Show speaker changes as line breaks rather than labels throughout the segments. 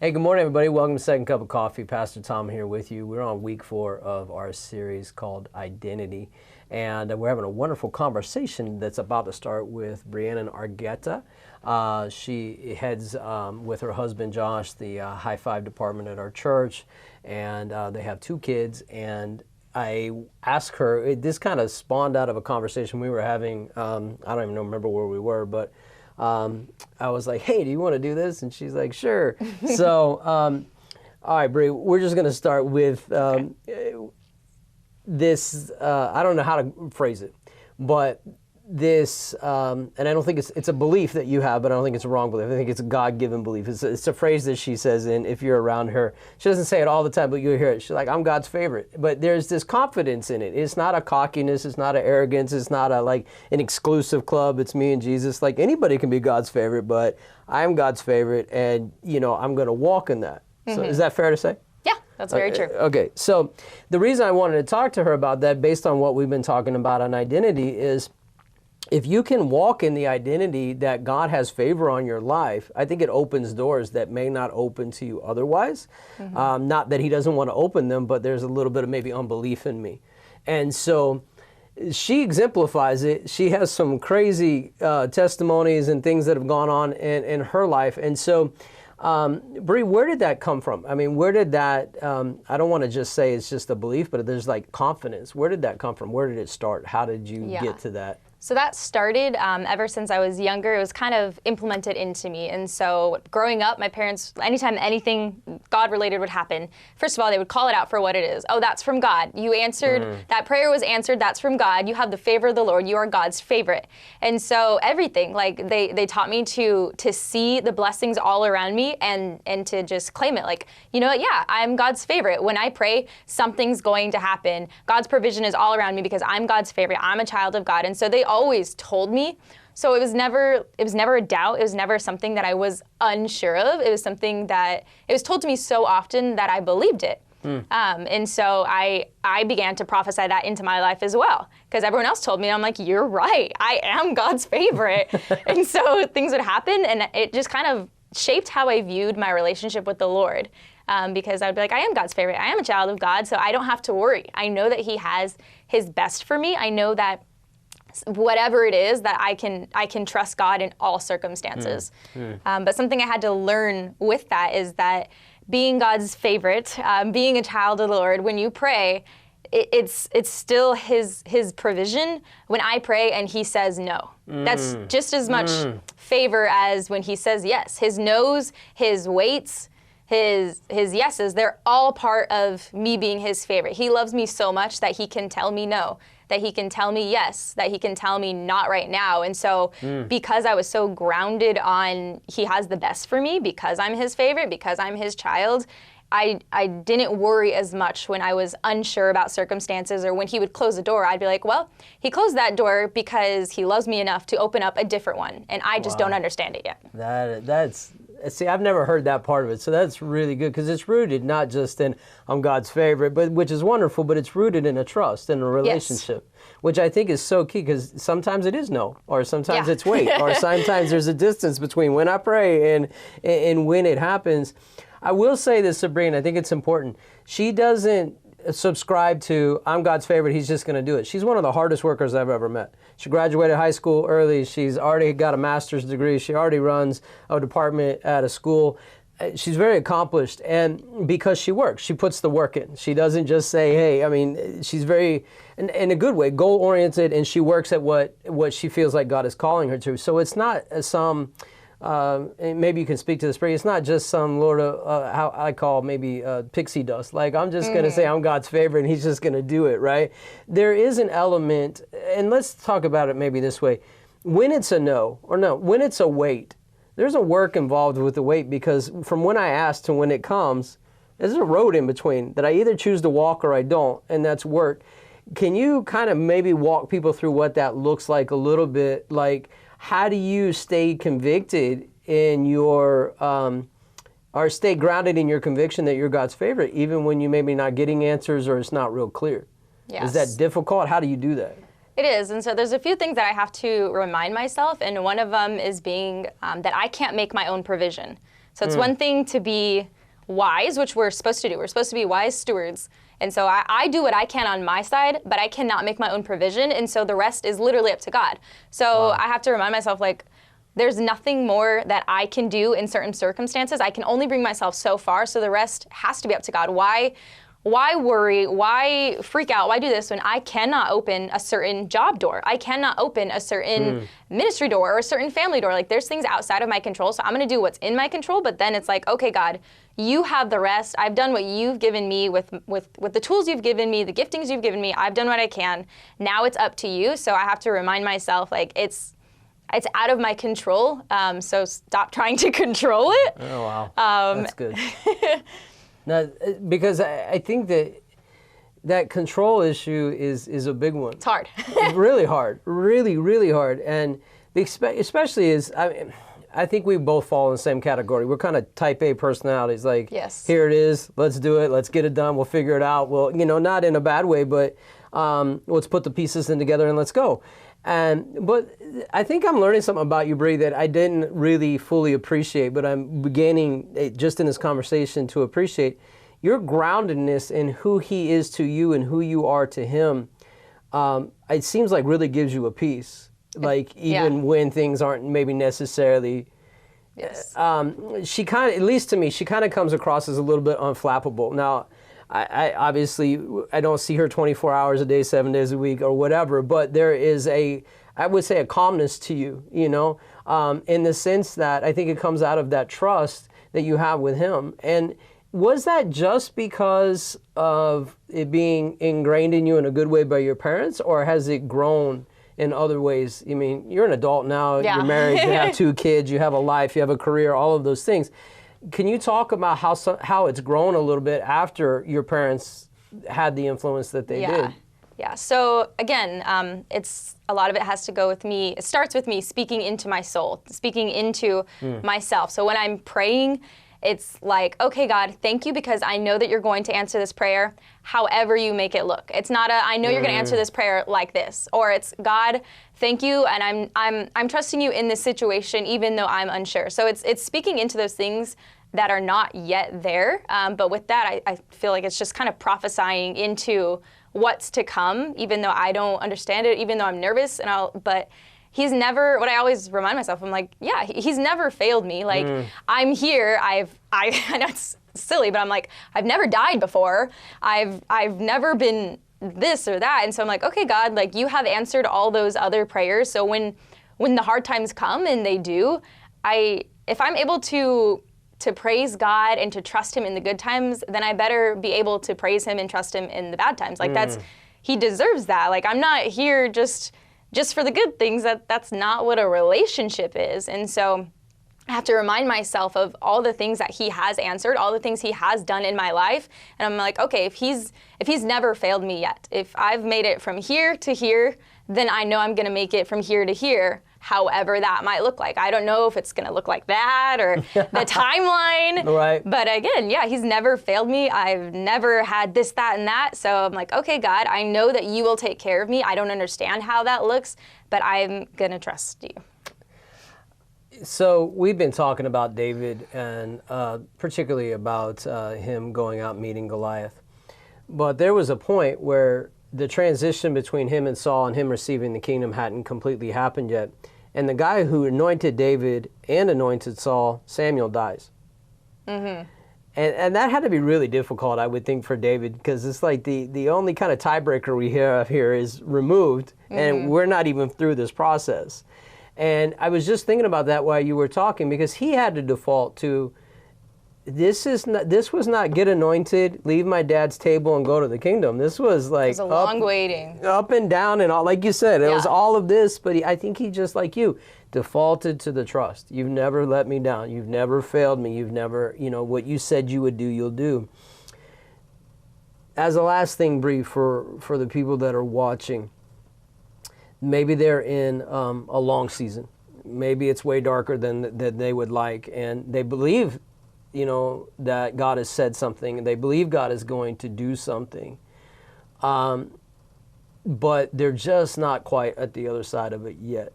Hey, good morning, everybody. Welcome to Second Cup of Coffee. Pastor Tom here with you. We're on week 4 of our series called Identity, and we're having a wonderful conversation that's about to start with Bri Argueta. She heads with her husband Josh the high five department at our church, and they have 2 kids. And I asked her, this kind of spawned out of a conversation we were having. I don't even remember where we were, but I was like, hey, do you want to do this? And she's like, sure. So, all right, Bri, we're just going to start with this, I don't know how to phrase it, but this, and I don't think it's a belief that you have, but I don't think it's a wrong belief. I think it's a God-given belief. It's a phrase that she says, and if you're around her, she doesn't say it all the time, but you'll hear it. She's like, I'm God's favorite. But there's this confidence in it. It's not a cockiness. It's not an arrogance. It's not like an exclusive club. It's me and Jesus. Like, anybody can be God's favorite, but I'm God's favorite, and, I'm going to walk in that. So is that fair to say?
Yeah, that's very true.
Okay, so the reason I wanted to talk to her about that, based on what we've been talking about on identity, is if you can walk in the identity that God has favor on your life, I think it opens doors that may not open to you otherwise. Not that he doesn't want to open them, but there's a little bit of maybe unbelief in me. And so she exemplifies it. She has some crazy testimonies and things that have gone on in her life. And so, Bri, where did that come from? I mean, where did that, I don't want to just say it's just a belief, but there's like confidence. Where did that come from? Where did it start? How did you get to that?
So that started ever since I was younger. It was kind of implemented into me. And so growing up, my parents, anytime anything God-related would happen, first of all, they would call it out for what it is. Oh, that's from God. You answered, that prayer was answered, that's from God. You have the favor of the Lord. You are God's favorite. And so everything, like they taught me to see the blessings all around me and to just claim it. Like, you know what, yeah, I'm God's favorite. When I pray, something's going to happen. God's provision is all around me because I'm God's favorite. I'm a child of God. And so they always told me. So it was never a doubt. It was never something that I was unsure of. It was something that it was told to me so often that I believed it. And so I began to prophesy that into my life as well, because everyone else told me, and I'm like, you're right. I am God's favorite. And so things would happen, and it just kind of shaped how I viewed my relationship with the Lord. Because I would be like, I am God's favorite. I am a child of God, so I don't have to worry. I know that he has his best for me. I know that whatever it is, that I can trust God in all circumstances. But something I had to learn with that is that being God's favorite, being a child of the Lord, when you pray, it's still his provision when I pray and he says no. That's just as much favor as when he says yes. His no's, his waits, his yeses, they're all part of me being his favorite. He loves me so much that he can tell me no, that he can tell me yes, that he can tell me not right now. And so because I was so grounded on he has the best for me, because I'm his favorite, because I'm his child, I didn't worry as much when I was unsure about circumstances, or when he would close a door, I'd be like, well, he closed that door because he loves me enough to open up a different one, and I just don't understand it yet.
See, I've never heard that part of it, so that's really good, because it's rooted not just in I'm God's favorite, but which is wonderful, but it's rooted in a trust, in a relationship, which I think is so key, because sometimes it is no, or sometimes it's wait, or sometimes there's a distance between when I pray and when it happens. I will say this, Sabrina, I think it's important. She doesn't subscribe to I'm God's favorite, he's just going to do it. She's one of the hardest workers I've ever met. She graduated high school early. She's already got a master's degree. She already runs a department at a school. She's very accomplished, and because she works, she puts the work in. She doesn't just say, hey, I mean, she's very, in a good way, goal-oriented, and she works at what she feels like God is calling her to. So it's not some, and maybe you can speak to this, Bri, it's not just some Lord of, how I call maybe pixie dust. Like, I'm just going to say I'm God's favorite and he's just going to do it, right? There is an element, and let's talk about it maybe this way. When it's a no, or no, when it's a wait, there's a work involved with the wait, because from when I ask to when it comes, there's a road in between that I either choose to walk or I don't, and that's work. Can you kind of maybe walk people through what that looks like a little bit? Like, how do you stay convicted in your, or stay grounded in your conviction that you're God's favorite, even when you maybe not getting answers or it's not real clear? Yes. Is that difficult? How do you do that?
It is, and so there's a few things that I have to remind myself, and one of them is being that I can't make my own provision. So it's one thing to be wise, which we're supposed to do. We're supposed to be wise stewards. And so I do what I can on my side, but I cannot make my own provision. And so the rest is literally up to God. So I have to remind myself, like, there's nothing more that I can do in certain circumstances. I can only bring myself so far. So the rest has to be up to God. Why worry? Why freak out? Why do this when I cannot open a certain job door? I cannot open a certain ministry door or a certain family door. Like, there's things outside of my control. So I'm going to do what's in my control. But then it's like, okay, God, you have the rest. I've done what you've given me with the tools you've given me, the giftings you've given me. I've done what I can. Now it's up to you. So I have to remind myself, like, it's out of my control. So stop trying to control it.
Oh, wow. That's good. No, because I think that control issue is a big one.
It's hard.
Really hard. Really, really hard. And especially I think we both fall in the same category. We're kind of type A personalities. Like,
yes.
Here it is. Let's do it. Let's get it done. We'll figure it out. Well, not in a bad way, but let's put the pieces in together and let's go. But I think I'm learning something about you, Bri, that I didn't really fully appreciate, but I'm beginning just in this conversation to appreciate your groundedness in who he is to you and who you are to him. It seems like really gives you a peace, like even when things aren't maybe necessarily.
Yes.
She kind of, at least to me, she kind of comes across as a little bit unflappable. Now, I obviously, I don't see her 24 hours a day, 7 days a week or whatever, but there is I would say a calmness to you, in the sense that I think it comes out of that trust that you have with him. And was that just because of it being ingrained in you in a good way by your parents, or has it grown in other ways? I mean, you're an adult now, you're married, you have 2 kids, you have a life, you have a career, all of those things. Can you talk about how it's grown a little bit after your parents had the influence that they did?
Yeah. So again, it's a lot of it has to go with me. It starts with me speaking into my soul, speaking into myself. So when I'm praying, it's like, okay, God, thank you, because I know that you're going to answer this prayer however you make it look. It's not I know you're going to answer this prayer like this, or it's, God, thank you, and I'm trusting you in this situation even though I'm unsure. So it's speaking into those things that are not yet there. But with that, I feel like it's just kind of prophesying into what's to come, even though I don't understand it, even though I'm nervous. But he's never, what I always remind myself, I'm like, yeah, he's never failed me. Like, I'm here. I know it's silly, but I'm like, I've never died before. I've never been this or that. And so I'm like, okay, God, like, you have answered all those other prayers. So when the hard times come, and they do, if I'm able to praise God and to trust him in the good times, then I better be able to praise him and trust him in the bad times. Like, he deserves that. Like, I'm not here just for the good things. That's not what a relationship is. And so I have to remind myself of all the things that he has answered, all the things he has done in my life. And I'm like, okay, if he's never failed me yet, if I've made it from here to here, then I know I'm going to make it from here to here, however that might look like. I don't know if it's going to look like that or the timeline.
Right.
But again, he's never failed me. I've never had this, that, and that. So I'm like, okay, God, I know that you will take care of me. I don't understand how that looks, but I'm going to trust you.
So we've been talking about David, and particularly about him going out meeting Goliath. But there was a point where the transition between him and Saul and him receiving the kingdom hadn't completely happened yet. And the guy who anointed David and anointed Saul, Samuel, dies. Mm-hmm. And that had to be really difficult, I would think, for David, because it's like the only kind of tiebreaker we have here is removed, and we're not even through this process. And I was just thinking about that while you were talking, because he had to default to, this was not get anointed, leave my dad's table and go to the kingdom. This was like
it was a long waiting.
Up and down and all, like you said, it was all of this, but I think he, just like you, defaulted to the trust. You've never let me down. You've never failed me. You've never, what you said you would do, you'll do. As a last thing, Bri, for the people that are watching, maybe they're in a long season. Maybe it's way darker than they would like, and they believe that God has said something, and they believe God is going to do something. But they're just not quite at the other side of it yet.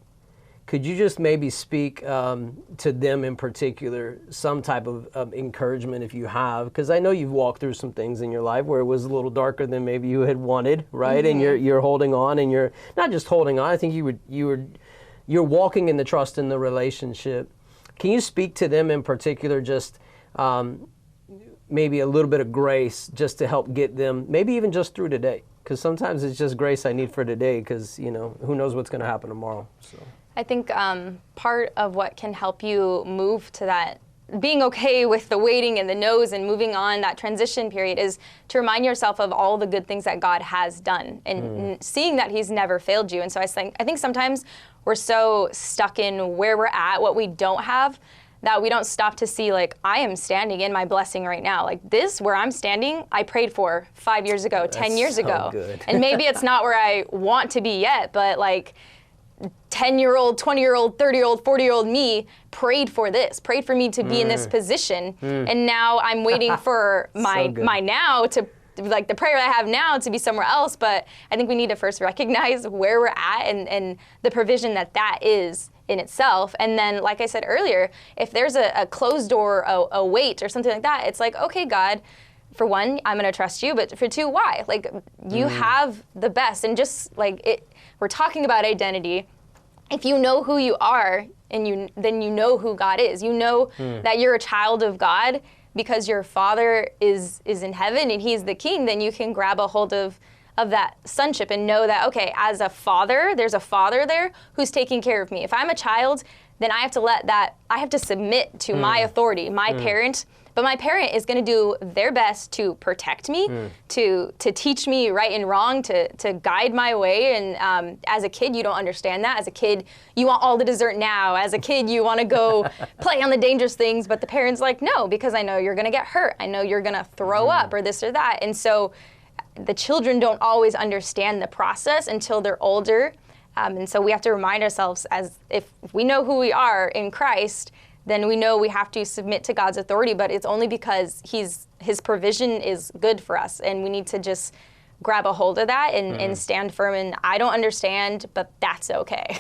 Could you just maybe speak to them in particular, some type of encouragement if you have? Because I know you've walked through some things in your life where it was a little darker than maybe you had wanted, right? And you're holding on, and you're not just holding on. I think you're walking in the trust in the relationship. Can you speak to them in particular, just maybe a little bit of grace just to help get them, maybe even just through today? Because sometimes it's just grace I need for today, because, you know, who knows what's going to happen tomorrow. So
I think part of what can help you move to that, being okay with the waiting and the no's and moving on, that transition period, is to remind yourself of all the good things that God has done and seeing that he's never failed you. And so I think sometimes we're so stuck in where we're at, what we don't have, that we don't stop to see, like, I am standing in my blessing right now. Like, this, where I'm standing, I prayed for 5 years ago, 10 years ago.
Good.
And maybe it's not where I want to be yet, but like 10-year-old, 20-year-old, 30-year-old, 40-year-old me prayed for this, prayed for me to be in this position. And now I'm waiting for my now to, like, the prayer I have now to be somewhere else. But I think we need to first recognize where we're at and the provision that is in itself. And then, like I said earlier, if there's a closed door, a wait or something like that, it's like, okay, God, for one, I'm going to trust you, but for two, why? Like, you have the best. And just like we're talking about identity. If you know who you are, and then you know who God is. You know that you're a child of God because your Father is in heaven and he's the King. Then you can grab a hold of that sonship and know that, okay, as a father, there's a father there who's taking care of me. If I'm a child, then I have to submit to my authority, my parent. But my parent is going to do their best to protect me, to teach me right and wrong, to guide my way. And as a kid, you don't understand that. As a kid, you want all the dessert now. As a kid, you want to go play on the dangerous things. But the parent's like, no, because I know you're going to get hurt. I know you're going to throw up or this or that. And so the children don't always understand the process until they're older. And so we have to remind ourselves, as if we know who we are in Christ, then we know we have to submit to God's authority, but it's only because his provision is good for us, and we need to just grab a hold of that and stand firm. And I don't understand, but that's okay.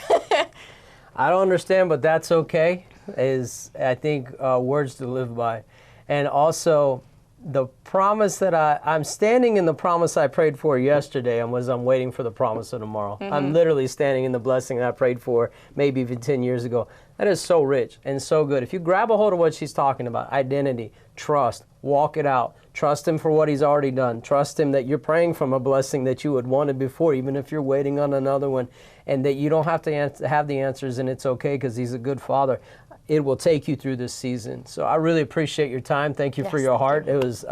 I don't understand, but that's okay is, I think, words to live by. And also, the promise that I'm standing in the promise I prayed for yesterday, I'm waiting for the promise of tomorrow. I'm literally standing in the blessing that I prayed for maybe even 10 years ago. That is so rich and so good. If you grab a hold of what she's talking about, identity, trust, walk it out, trust him for what he's already done, trust him that you're praying from a blessing that you had wanted before, even if you're waiting on another one, and that you don't have to have the answers, and it's okay because he's a good father. It will take you through this season. So I really appreciate your time. Thank you for your heart. It was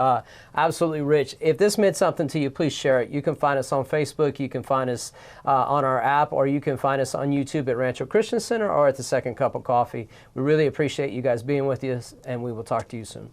absolutely rich. If this meant something to you, please share it. You can find us on Facebook. You can find us on our app, or you can find us on YouTube at Rancho Christian Center or at the Second Cup of Coffee. We really appreciate you guys being with us, and we will talk to you soon.